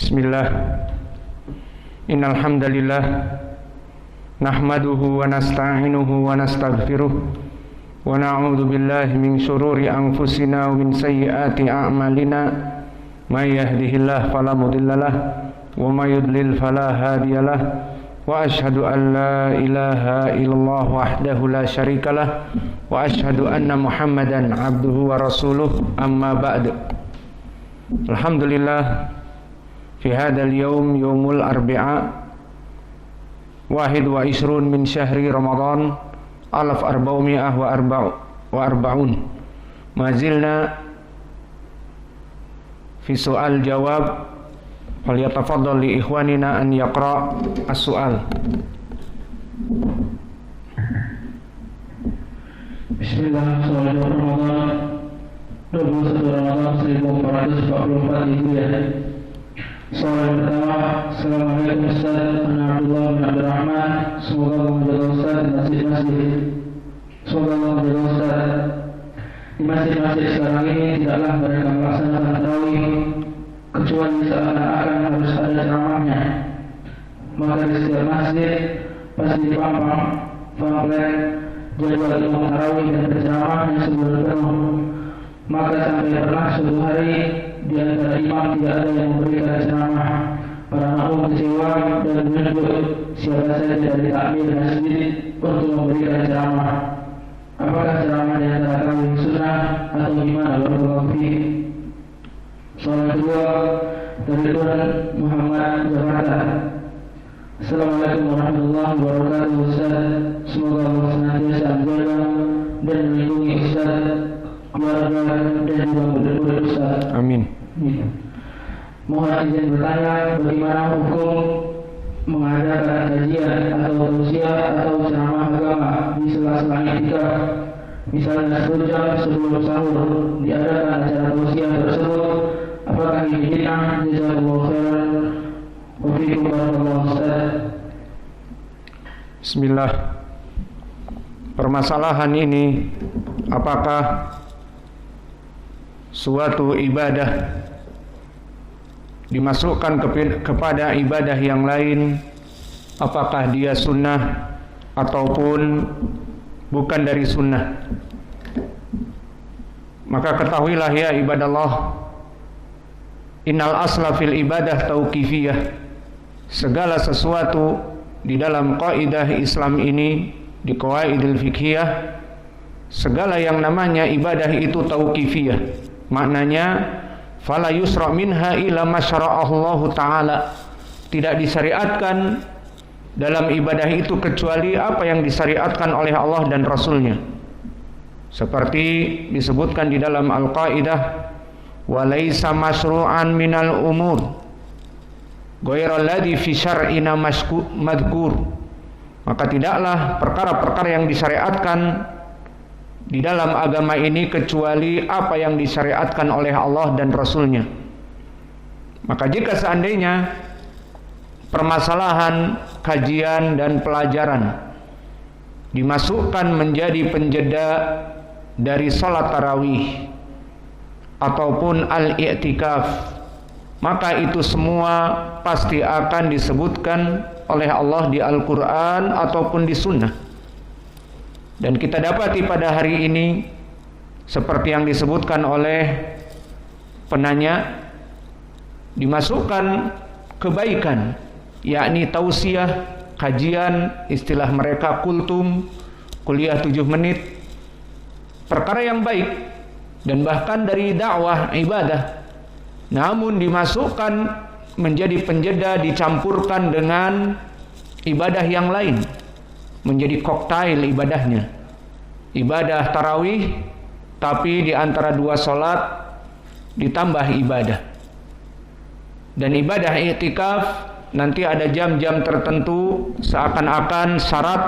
Bismillah. Innal hamdalillah nahmaduhu wa nasta'inuhu wa nastaghfiruh wa na'udzu billahi min shururi anfusina wa min sayyiati a'malina may yahdihillahu fala mudhillalah wa may yudlil fala hadiyalah wa asyhadu an la ilaha illallah wahdahu la syarikalah wa asyhadu anna Muhammadan abduhu wa rasuluh amma ba'd. Alhamdulillah fi hadzal yaum yaumul arba'a wahid wa isrun min syahri Ramadan alaf arba'umi'ah wa arba'un mazilna fi su'al jawab falyatafaddal li ikhwanina an yaqra as-su'al. Bismillahirrahmanirrahim. 21 Ramadan 1444 Hijriah. Soal pertama, Assalamualaikum Ustaz, Ana Abdullah bin Abdurrahman. Semoga Allah menjaga Ustaz di masjid-masjid. Semoga Allah menjaga Ustaz. Di masjid-masjid sekarang ini tidaklah mereka melaksanakan tarawih kecuali seakan-akan harus ada ceramahnya. Maka di setiap masjid pasti dipampang pamflet jadwal imam tarawih dan berceramahnya sebulan penuh. Maka sampai pernah suatu hari di antara imam tidak ada yang memberikan ceramah. Para makmum kecewa dan menunjuk siapa saja dari takmir masjid untuk memberikan ceramah. Apakah ceramah di antara kami sunnah atau gimana? Barakallahu fiik. Soal kedua dari Tuan Muhammad Jakarta. Assalamualaikum warahmatullahi wabarakatuh Ustaz. Semoga Allah senantiasa menjaga dan melindungi Ustaz, keluarga dan juga murid-murid Ustaz. Amin. Mohon izin bertanya, bagaimana hukum mengadakan kajian atau tausiah atau ceramah agama di sela-sela iktikaf? Misalnya 1 jam sebelum sahur diadakan acara tausiah tersebut. Apakah ini bid'ah? Jazakallahu khairan. Wa fiikum barakallahu Ustaz. Bismillah. Permasalahan ini apakah suatu ibadah dimasukkan kepada ibadah yang lain, apakah dia sunnah ataupun bukan dari sunnah? Maka ketahuilah ya ibadallah, innal asla fil ibadah tauqifiyah. Segala sesuatu di dalam kaidah Islam ini, di qawaidil fiqhiyah, segala yang namanya ibadah itu tauqifiyah. Maknanya fala yusra minha ila ma syara'allahu ta'ala. Tidak disyariatkan dalam ibadah itu kecuali apa yang disyariatkan oleh Allah dan Rasulnya. Seperti disebutkan di dalam Al-Qaidah, wa laisa masru'an minal umur ghairal ladzi fi syar'ina madhkur. Maka tidaklah perkara-perkara yang disyariatkan di dalam agama ini kecuali apa yang disyariatkan oleh Allah dan Rasulnya. Maka jika seandainya permasalahan kajian dan pelajaran dimasukkan menjadi penjeda dari salat tarawih ataupun al-i'tikaf, maka itu semua pasti akan disebutkan oleh Allah di Al-Quran ataupun di Sunnah. Dan kita dapati pada hari ini seperti yang disebutkan oleh penanya, dimasukkan kebaikan, yakni tausiah, kajian, istilah mereka kultum, kuliah 7 menit, perkara yang baik dan bahkan dari dakwah ibadah, namun dimasukkan menjadi penjeda, dicampurkan dengan ibadah yang lain, menjadi koktail ibadahnya. Ibadah tarawih tapi di antara 2 salat ditambah ibadah. Dan ibadah i'tikaf nanti ada jam-jam tertentu seakan-akan syarat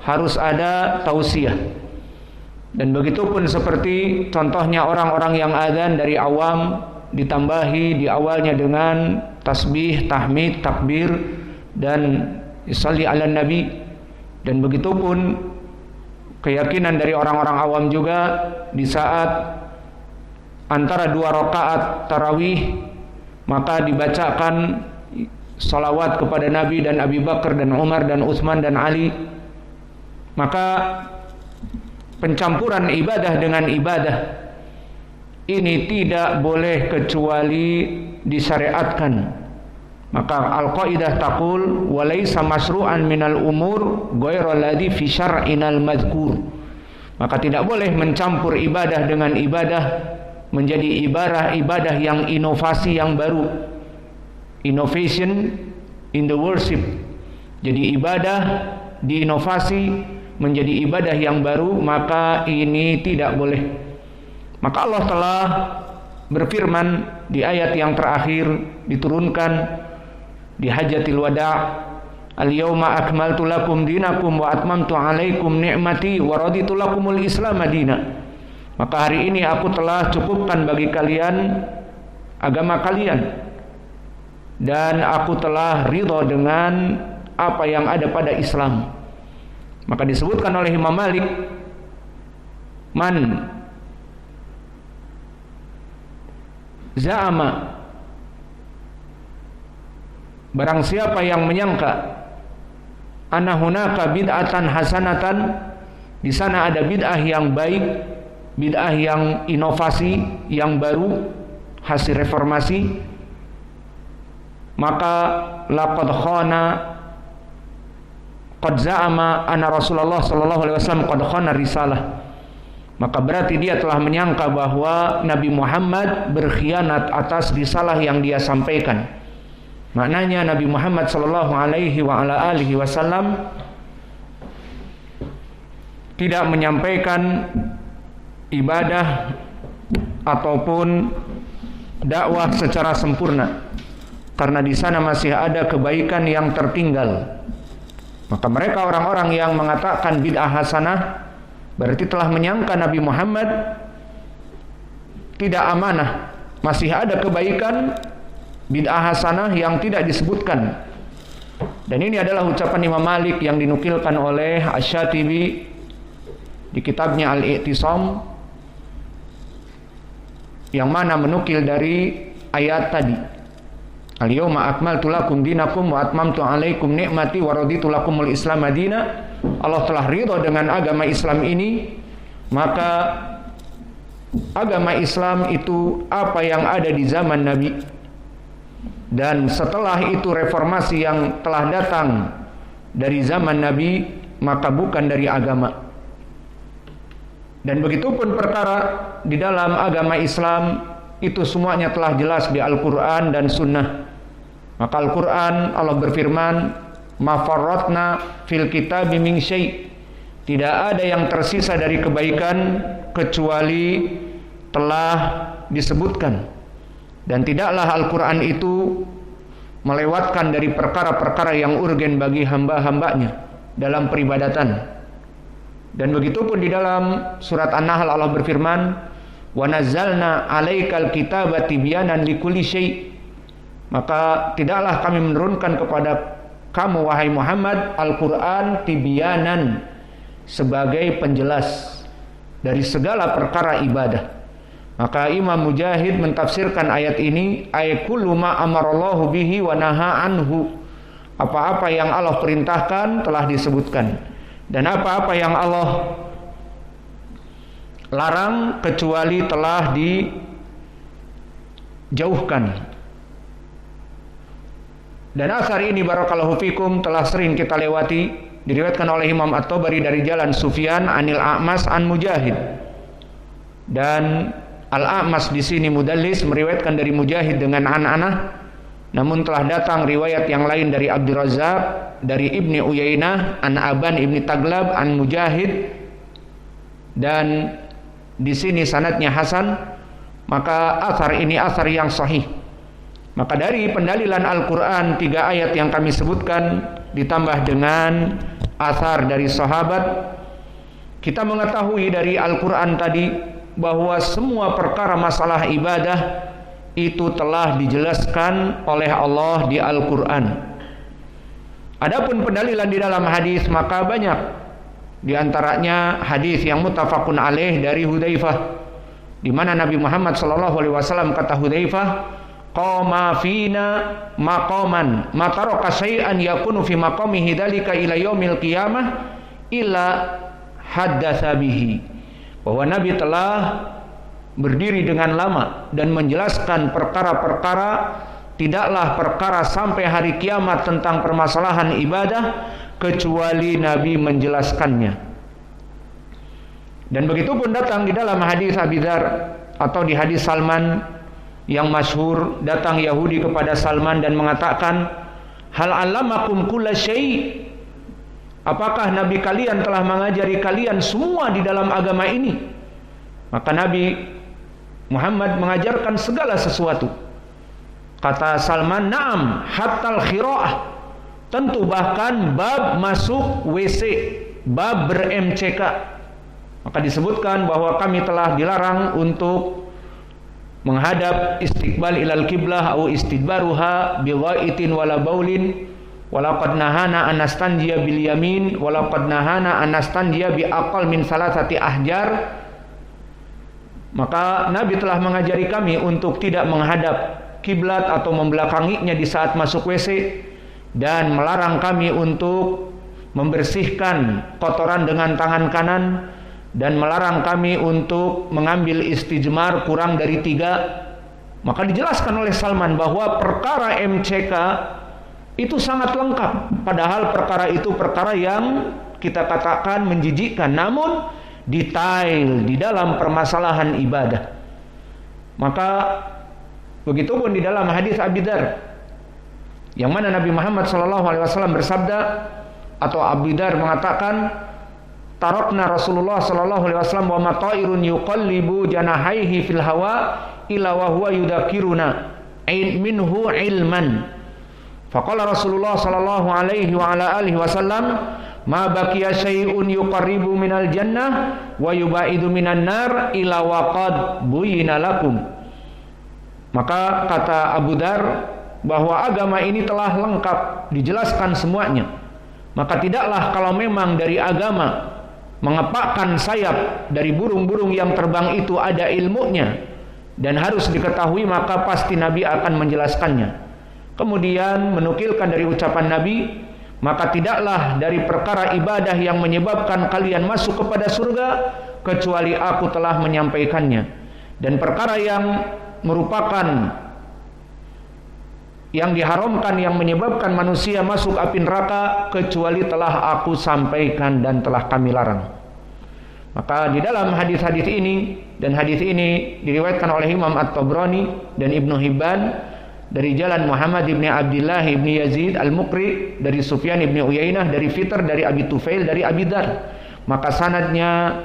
harus ada tausiah. Dan begitupun seperti contohnya orang-orang yang azan dari awam ditambahi di awalnya dengan tasbih, tahmid, takbir dan sholli ala nabi. Dan begitupun keyakinan dari orang-orang awam juga di saat antara 2 rakaat tarawih maka dibacakan salawat kepada Nabi dan Abu Bakar dan Umar dan Utsman dan Ali. Maka pencampuran ibadah dengan ibadah ini tidak boleh kecuali disyariatkan. Maka al-qaidah taqul wa laysa masru'an minal umur ghairu alladhi fi syar'inal madhkur. Maka tidak boleh mencampur ibadah dengan ibadah menjadi ibadah yang inovasi yang baru. Innovation in the worship. Jadi ibadah diinovasi menjadi ibadah yang baru, maka ini tidak boleh. Maka Allah telah berfirman di ayat yang terakhir diturunkan di Hajjatil Wada', al-yawma akmaltu lakum dinakum wa atmamtu alaikum ni'mati wa raditu lakumul Islam madina. Maka hari ini aku telah cukupkan bagi kalian agama kalian dan aku telah ridha dengan apa yang ada pada Islam. Maka disebutkan oleh Imam Malik, man za'ama, barang siapa yang menyangka anna hunaka bid'atan hasanatan, di sana ada bid'ah yang baik, bid'ah yang inovasi, yang baru, hasil reformasi, maka laqad khana qad za'ama anna Rasulullah sallallahu alaihi wasallam qad khana risalah. Maka berarti dia telah menyangka bahwa Nabi Muhammad berkhianat atas risalah yang dia sampaikan. Maknanya Nabi Muhammad sallallahu alaihi wa ala alihi wasallam tidak menyampaikan ibadah ataupun dakwah secara sempurna, karena di sana masih ada kebaikan yang tertinggal. Maka mereka orang-orang yang mengatakan bid'ah hasanah berarti telah menyangka Nabi Muhammad tidak amanah, masih ada kebaikan bid'ah hasanah yang tidak disebutkan. Dan ini adalah ucapan Imam Malik yang dinukilkan oleh Asy-Syatibi di kitabnya Al-I'tisam, yang mana menukil dari ayat tadi, al-yawma akmaltu lakum dinakum wa atmamtu alaikum ni'mati wa raditu lakumul Islam madina. Allah telah ridha dengan agama Islam ini, maka agama Islam itu apa yang ada di zaman Nabi, dan setelah itu reformasi yang telah datang dari zaman Nabi, maka bukan dari agama. Dan begitupun perkara di dalam agama Islam itu semuanya telah jelas di Al-Quran dan Sunnah. Maka Al-Quran Allah berfirman, ma farratna fil kitabi min syai', tidak ada yang tersisa dari kebaikan kecuali telah disebutkan. Dan tidaklah Al-Quran itu melewatkan dari perkara-perkara yang urgen bagi hamba-hambanya dalam peribadatan. Dan begitupun di dalam surat An-Nahl Allah berfirman, wa nazzalna 'alaikal kitaba tibyanan likulli syai', maka tidaklah kami menurunkan kepada kamu wahai Muhammad Al-Quran tibyanan, sebagai penjelas dari segala perkara ibadah. Maka Imam Mujahid mentafsirkan ayat ini, ay kullu ma amarallahu bihi wa naha anhu, apa-apa yang Allah perintahkan telah disebutkan, dan apa-apa yang Allah larang kecuali telah dijauhkan. Dan asar ini barakallahu fikum telah sering kita lewati, diriwayatkan oleh Imam At-Tabari dari jalan Sufyan anil A'mas an Mujahid. Dan Al-A'mas di sini mudallis, meriwayatkan dari Mujahid dengan an-anah. Namun telah datang riwayat yang lain dari Abdul Razzaq, dari Ibni Uyainah, an Aban Ibni Taglab, an Mujahid, dan di sini sanadnya hasan. Maka asar ini asar yang sahih. Maka dari pendalilan Al-Quran 3 ayat yang kami sebutkan ditambah dengan asar dari sahabat, kita mengetahui dari Al-Quran tadi bahwa semua perkara masalah ibadah itu telah dijelaskan oleh Allah di Al-Quran. Adapun pendalilan di dalam hadis maka banyak. Di antaranya hadis yang muttafaqun alaih dari Hudzaifah, di mana Nabi Muhammad SAW kata Hudzaifah, qama fina maqaman ma taraka syai'an yakunu fi maqamihi dzalika ila yaumil qiyamah illa haddatsa bihi. Bahwa Nabi telah berdiri dengan lama dan menjelaskan perkara-perkara, tidaklah perkara sampai hari kiamat tentang permasalahan ibadah kecuali Nabi menjelaskannya. Dan begitu pun datang di dalam hadis Abi Dzar atau di hadis Salman yang masyhur, datang Yahudi kepada Salman dan mengatakan, hal allamakum kulla syai', apakah Nabi kalian telah mengajari kalian semua di dalam agama ini? Maka Nabi Muhammad mengajarkan segala sesuatu. Kata Salman, na'am, hattal khira'ah, tentu bahkan bab masuk WC, bab ber-MCK. Maka disebutkan bahwa kami telah dilarang untuk menghadap istiqbal ilal kiblah atau istidbaruha bighaitin wala baulin, walaqad nahana an nastanjiya bil yamin, walaqad nahana an nastanjiya bi aqal min salasati ahjar. Maka Nabi telah mengajari kami untuk tidak menghadap kiblat atau membelakanginya di saat masuk WC, dan melarang kami untuk membersihkan kotoran dengan tangan kanan, dan melarang kami untuk mengambil istijmar kurang dari 3. Maka dijelaskan oleh Salman bahwa perkara MCK itu sangat lengkap, padahal perkara itu perkara yang kita katakan menjijikkan, namun detail di dalam permasalahan ibadah. Maka begitupun di dalam hadis Abi Dzar, yang mana Nabi Muhammad SAW bersabda, atau Abi Dzar mengatakan, tarakna Rasulullah SAW wa matairun yuqallibu janahaihi fil hawa ila wa huwa yudakiruna minhu ilman. Faqala Rasulullah sallallahu alaihi wa ala alihi wasallam, ma baqiya syai'un yuqarribu minal jannah wa yubaidu minan nar ila waqad buyina lakum. Maka kata Abu Dzar bahwa agama ini telah lengkap, dijelaskan semuanya. Maka tidaklah kalau memang dari agama mengepakkan sayap dari burung-burung yang terbang itu ada ilmunya dan harus diketahui, maka pasti Nabi akan menjelaskannya. Kemudian menukilkan dari ucapan Nabi, maka tidaklah dari perkara ibadah yang menyebabkan kalian masuk kepada surga kecuali aku telah menyampaikannya, dan perkara yang merupakan yang diharamkan yang menyebabkan manusia masuk api neraka kecuali telah aku sampaikan dan telah kami larang. Maka di dalam hadis-hadis ini, dan hadis ini diriwayatkan oleh Imam At-Tabrani dan Ibnu Hibban dari jalan Muhammad ibn Abdullah ibn Yazid Al-Muqri dari Sufyan ibn Uyainah dari Fitr dari Abi Tufail dari Abi Dzar. Maka sanadnya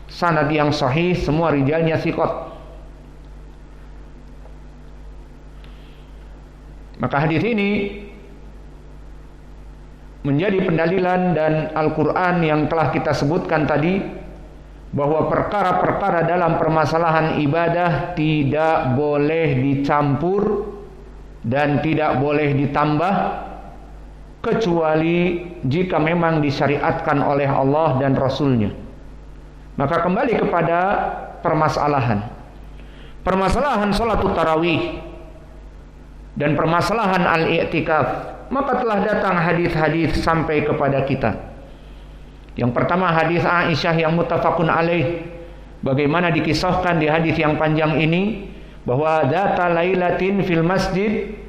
sanad yang sahih, semua rijalnya thiqat. Maka hadis ini menjadi pendalilan dan Al-Quran yang telah kita sebutkan tadi, bahwa perkara-perkara dalam permasalahan ibadah tidak boleh dicampur dan tidak boleh ditambah kecuali jika memang disyariatkan oleh Allah dan Rasulnya. Maka kembali kepada permasalahan salatut tarawih dan permasalahan al-i'tikaf, maka telah datang hadis-hadis sampai kepada kita. Yang pertama hadis Aisyah yang muttafaqun alaih, bagaimana dikisahkan di hadis yang panjang ini bahwa dzata lailatin fil masjid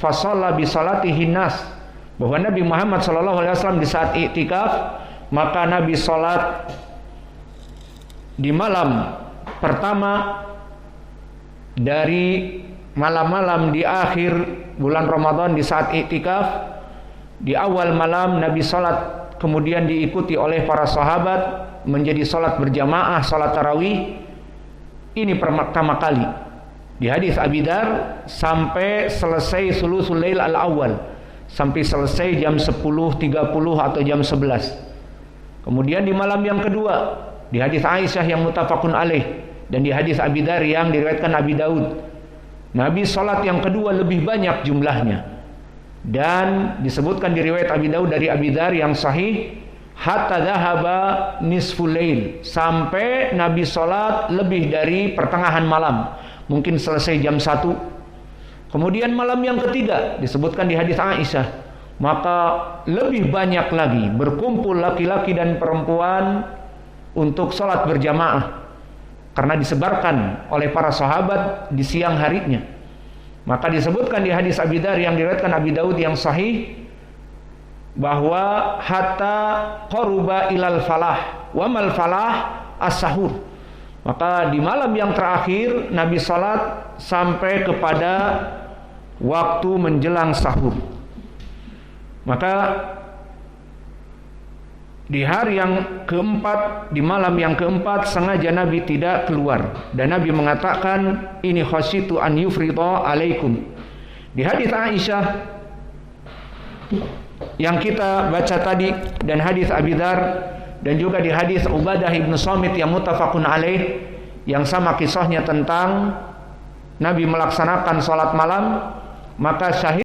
fa shalla bi salatihin nas, bahwa Nabi Muhammad SAW di saat i'tikaf, maka Nabi salat di malam pertama dari malam-malam di akhir bulan Ramadan di saat i'tikaf. Di awal malam Nabi salat, kemudian diikuti oleh para sahabat menjadi salat berjamaah, salat tarawih. Ini pertama kali di hadis Abi Dzar sampai selesai sulusul lail al-awwal, sampai selesai jam 10.30 atau jam 11. Kemudian di malam yang kedua di hadis Aisyah yang muttafaqun alaih dan di hadis Abi Dzar yang diriwayatkan Abi Daud, Nabi salat yang kedua lebih banyak jumlahnya. Dan disebutkan di riwayat Abi Daud dari Abi Dzar yang sahih, hatta dhahaba nisful lail, sampai Nabi salat lebih dari pertengahan malam, mungkin selesai jam 1 Kemudian malam yang ketiga disebutkan di hadis Aisyah, maka lebih banyak lagi berkumpul laki-laki dan perempuan untuk sholat berjamaah karena disebarkan oleh para sahabat di siang harinya. Maka disebutkan di hadis Abi Dzar yang diriwayatkan Abi Daud yang sahih bahwa hatta qaruba ilal falah wa mal falah as-sahur. Maka di malam yang terakhir Nabi salat sampai kepada waktu menjelang sahur. Maka di hari yang keempat, di malam yang keempat sengaja Nabi tidak keluar dan Nabi mengatakan ini khasyitu an yufrida alaikum. Di hadis Aisyah yang kita baca tadi dan hadis Abi Dzar dan juga di hadis Ubadah ibn Samit yang muttafaqun alaih yang sama kisahnya tentang Nabi melaksanakan salat malam, maka syahid